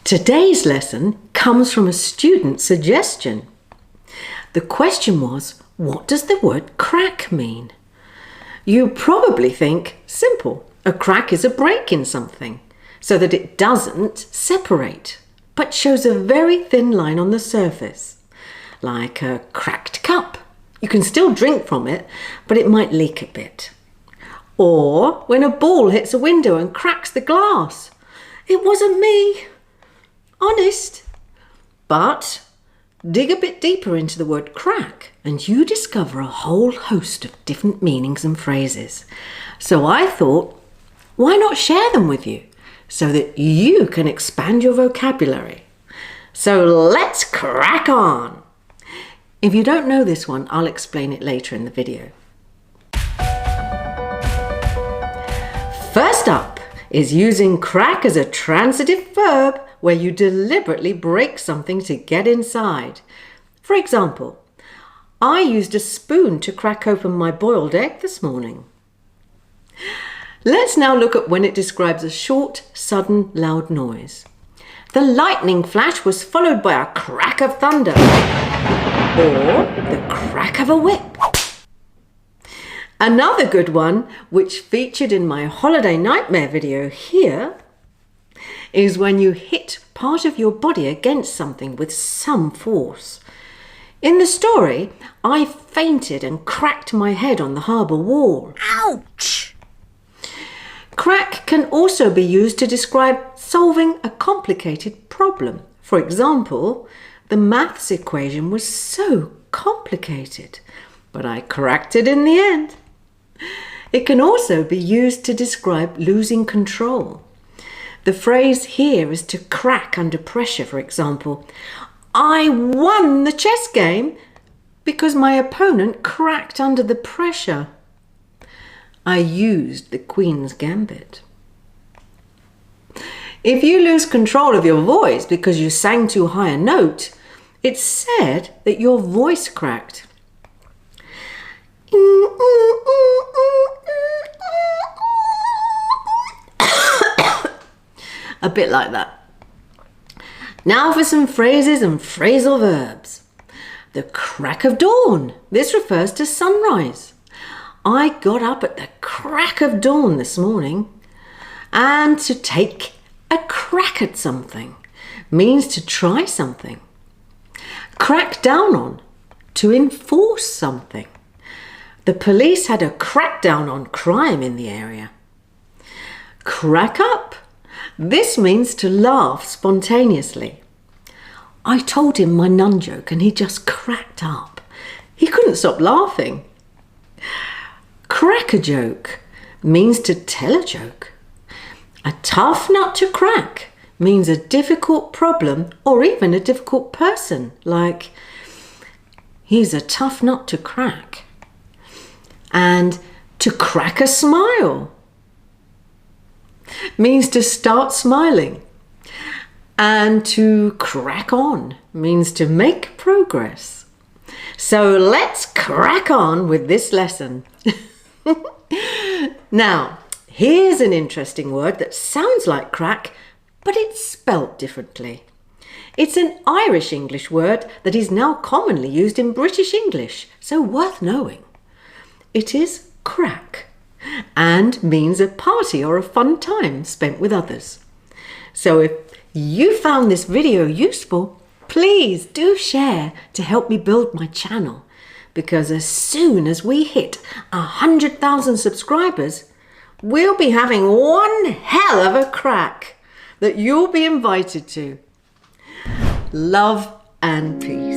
Today's lesson comes from a student suggestion. The question was, what does the word crack mean? You probably think, simple, a crack is a break in something, so that it doesn't separate, but shows a very thin line on the surface, like a cracked cup. You can still drink from it, but it might leak a bit. Or when a ball hits a window and cracks the glass. It wasn't me. Honest. But dig a bit deeper into the word crack and you discover a whole host of different meanings and phrases. So I thought, why not share them with you so that you can expand your vocabulary? So let's crack on. If you don't know this one, I'll explain it later in the video. First up is using crack as a transitive verb where you deliberately break something to get inside. For example, I used a spoon to crack open my boiled egg this morning. Let's now look at when it describes a short, sudden, loud noise. The lightning flash was followed by a crack of thunder, or the crack of a whip. Another good one, which featured in my holiday nightmare video here, is when you hit part of your body against something with some force. In the story, I fainted and cracked my head on the harbour wall. Ouch! Crack can also be used to describe solving a complicated problem. For example, the maths equation was so complicated, but I cracked it in the end. It can also be used to describe losing control. The phrase here is to crack under pressure. For example, I won the chess game because my opponent cracked under the pressure. I used the Queen's Gambit. If you lose control of your voice because you sang too high a note, it's said that your voice cracked. A bit like that. Now for some phrases and phrasal verbs. The crack of dawn. This refers to sunrise. I got up at the crack of dawn this morning. And to take a crack at something means to try something. Crack down on, to enforce something. The police had a crackdown on crime in the area. Crack up. This means to laugh spontaneously. I told him my nun joke and he just cracked up. He couldn't stop laughing. Crack a joke means to tell a joke. A tough nut to crack means a difficult problem or even a difficult person, like, he's a tough nut to crack. And to crack a smile means to start smiling. And to crack on means to make progress. So let's crack on with this lesson. Now, here's an interesting word that sounds like crack, but it's spelt differently. It's an Irish English word that is now commonly used in British English, so worth knowing. It is crack and means a party or a fun time spent with others. So if you found this video useful, please do share to help me build my channel, because as soon as we hit 100,000 subscribers, we'll be having one hell of a crack that you'll be invited to. Love and peace.